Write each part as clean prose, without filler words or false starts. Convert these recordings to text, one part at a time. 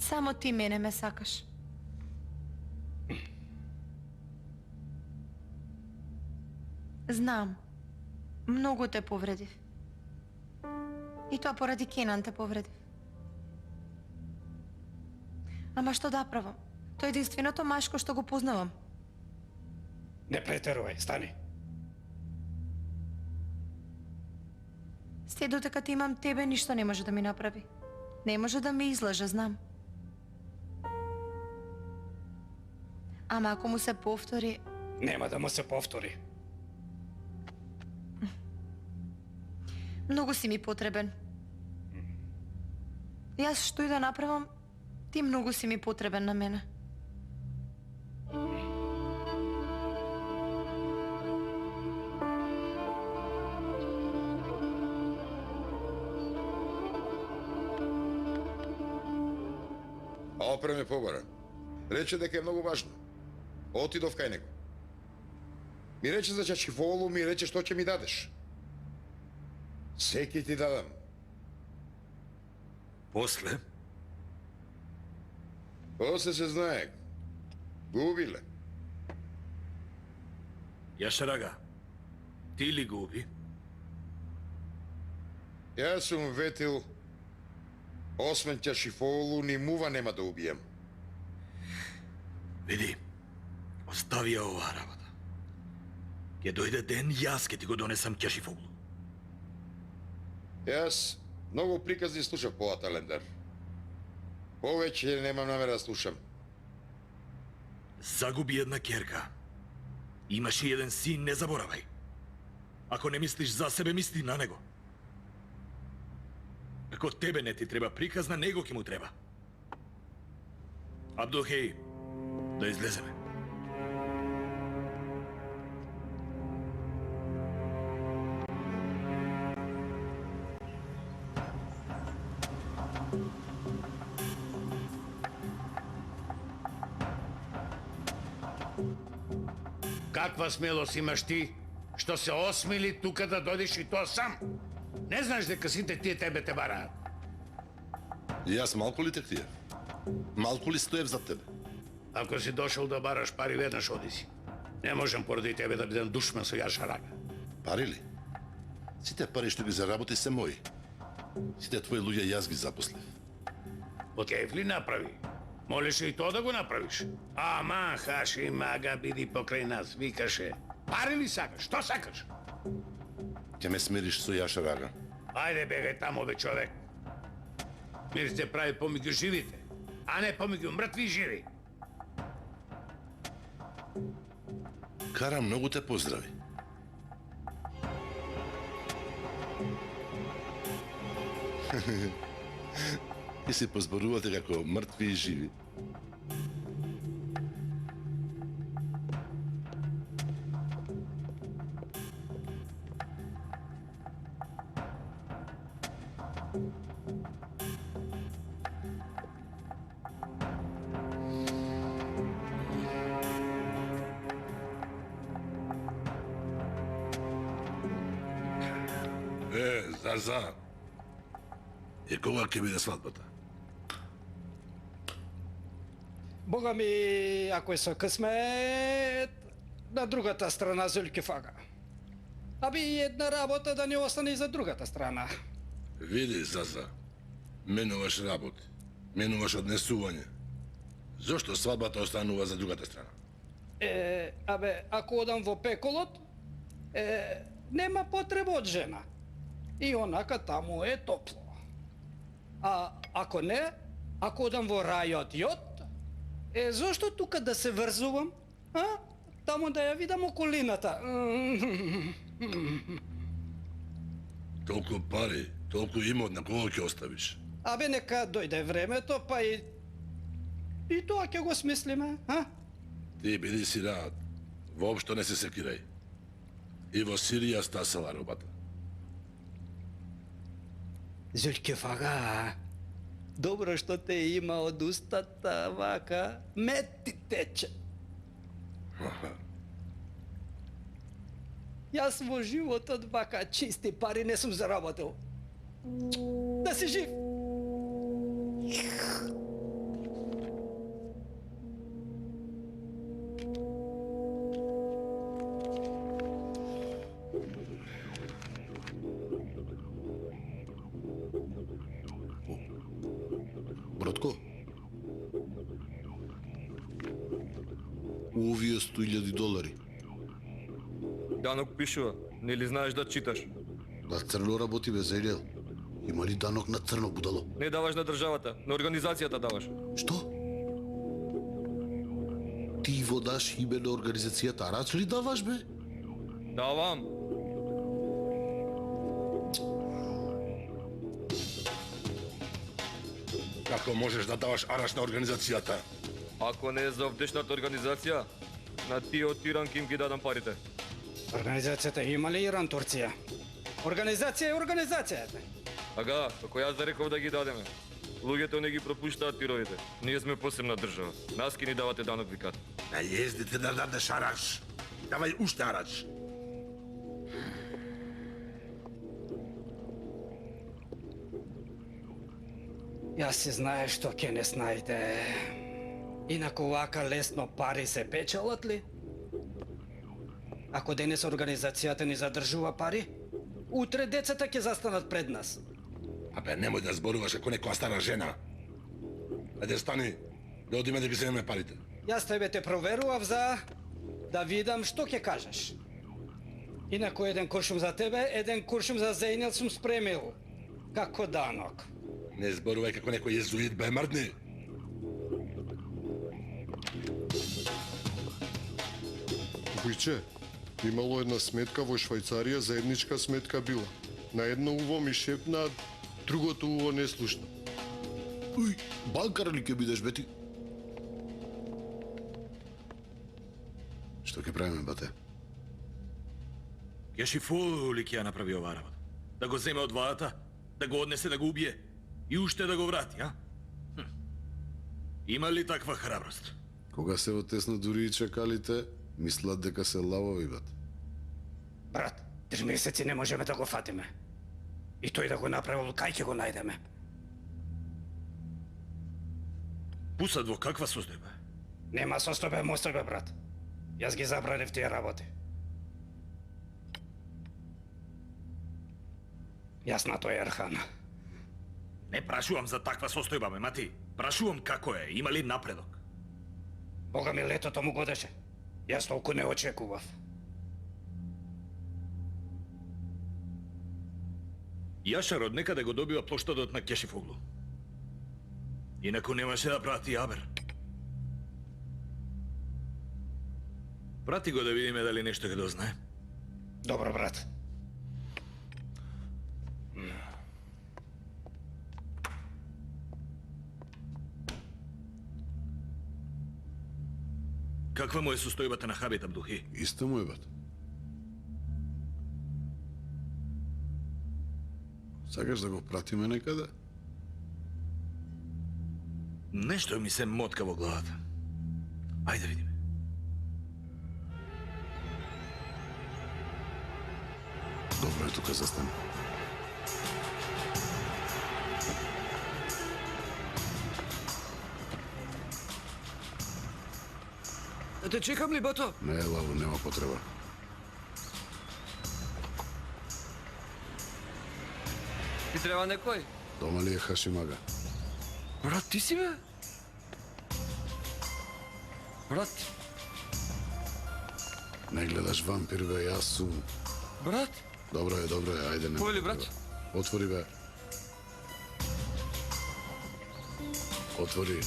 Само ти мене ме сакаш. Знам. Многу те повредив. И тоа поради Кенан те повредив. Ама што да правам? Тоа е единственото машко што го познавам. Не претерувај, стани. Се додека ти имам тебе, ништо не може да ми направи. Не може да ме излаже, знам. Ама ако му се повтори... Нема да му се повтори. Многу си ми потребен. Јас што и да направам, ти многу си ми потребен на мене. А опреме побара. Рече дека е многу важно. Отидов кај него. Ми рече за чачифолу, ми рече што ќе ми дадеш. Секи ти дадам. После? После се знае. Губиле. Јашарага, ти ли го уби? Јас сум ветил, освен чашифолу, ни мува нема да убијам. Види, остави ја оваа работа. Ке дојде ден, јас ке ти го донесам кешифоглу. Јас многу приказни слушав по Аталендар. Повеќе немам намера да слушам. Загуби една керка. Имаш и еден син, не заборавај. Ако не мислиш за себе, мисли на него. Ако тебе не ти треба приказна, него ќе му треба. Абдулхеј, да излеземе. Каква смелост имаш ти, што се осмели тука да дојдеш и тоа сам? Не знаеш дека сите тие тебе те бараат? И јас малку ли те криев? Малку ли стоев за тебе? Ако си дошол да бараш пари, веднаш оди си. Не можам поради тебе да бидам душман со Јашарага. Пари ли? Сите пари што ги заработи се мои. Сите твои луѓе јас ги запослив. Окејф ли направи? Молеше и тоа да го направиш. Ама, Хаши мага биди покрај нас, викаше. Пари ли сакаш? Што сакаш? Ќе ме смириш со Јашарага. Ајде бегај тамо, бе, човек. Мир се прави помеѓу живите, а не помеѓу мртви и живи. Кара многу те поздрави. И се позборувате како мртви и живи. Зар. И кога ќе биде свадбата? Бога ми, ако е со късмет, на другата страна Зулкифага. Аби една работа да не остане и за другата страна. Види, Заза, менуваш работи, менуваш однесување. Зошто свадбата останува за другата страна? Ако одам во пеколот, нема потреба од жена. И онака таму е топло. А ако не, ако одам во рајот јот, зошто тука да се врзувам? Таму да ја видам околината. Толку пари, толку имот, на кого ќе оставиш? Нека дојде времето, па и тоа ќе го смислиме, Ти биди си рад, воопшто не се секирај. И во Сирија стасала робата. Зулкифага, добро што те има од устата, вака, мед ти тече. Јас во животот вака чисти пари не сум заработил. Да си жив! у овие $100,000? Данок пишува, нели знаеш да читаш? На црно работи бе, Зајдел. Има ли данок на црно, будало? Не даваш на државата, на организацијата даваш. Што? Ти водаш име на организацијата Арач ли даваш бе? Давам. Како можеш да даваш Арач на организацијата? Ако не е за овдешната организација, на тие од Иран ќе им ги дадам парите. Организацията има ли Иран, Турција? Организација е организацијата. Ага, како јас да реков да ги дадеме. Луѓето не ги пропуштаат тировите. Ние сме посебна држава. Нас ки ни давате данок, викат. На јездите да дадеш Арач. Давај уште Арач. Јас се знае што ќе не снајде. Инаку вака лесно пари се печалат ли? Ако денес организацијата ни задржува пари, утре децата ќе застанат пред нас. Абе, немој да зборуваш како некоја стара жена. Ајде стани, да одиме да ги земеме парите. Јас тебе те проверував за да видам што ќе кажеш. Инаку еден куршум за тебе, еден куршум за Зејнел сум спремил. Како данок. Не зборувај како некој језуит, бе, мрдни. Бујче, имало една сметка во Швајцарија, заедничка сметка била. На едно уво ми шепна, другото уво не слушна. Уј, банкар ли ќе бидеш бе ти? Што ќе правиме, бате? Кешифол ли ќе ја направи оваа работа? Да го земе од владата, да го однесе да го убие и уште да го врати, а? Има ли таква храброст? Кога се во тесно дури и чекалите, мислат дека се лавови, бат. Брат, 3 месеци не можеме да го фатиме. И тој да го направил, кај ќе го најдеме? Пусат во каква состојба? Нема состојба мостојба, брат. Јас ги забранив тие работи. Јас на тој Ерхан. Не прашувам за таква состојба, ме мати. Прашувам како е, има ли напредок? Бога ми, летото му годеше. Јас толку не очекував. Јашар од некаде го добива плоштадот на Кешифоглу. Инаку немаше да прати Абер. Прати го да видиме дали нешто ќе дознае. Добро, брат. Каква му е состојбата на Хабит Абдухи? Исто му е, бат. Сакаш да го пратиме некаде? Нешто ми се мотка во главата. Ајде видиме. Добро е тука застане. Да те чекам ли, бато? Не е лаво, нема потреба. Ти треба некој? Дома ли е Хашимага? Брат, ти си бе? Брат, Не гледаш вампир, бе, јас сум. брат, Добро е, ајде не. Кој ли, брат? Отвори, бе. Отвори.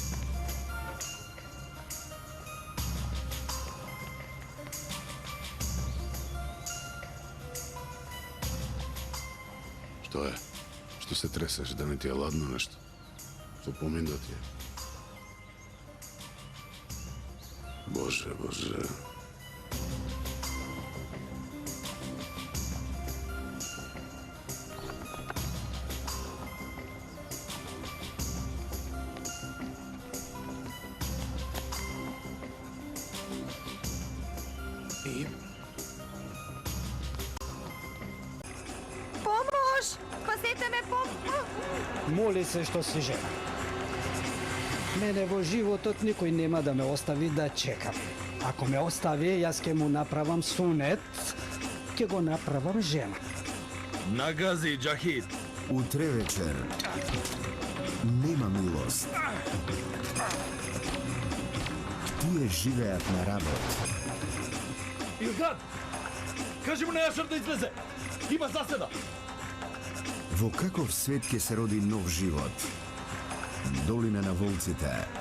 Што е? Што се тресеш, да не ти е ладно нешто? Со помин да ти е. Боже, Боже. Помош! Пазете ме, Моли се што си жена. Мене во животот никој нема да ме остави да чекам. Ако ме остави, јас ќе му направам сунет, ќе го направам жена. Нагази, Джахид. Утре вечер. Нема милост. тие живеат на работ. Илган! Кажи му на Јашар да излезе! Има заседа! Во каков свет ќе се роди нов живот? Долина на волците.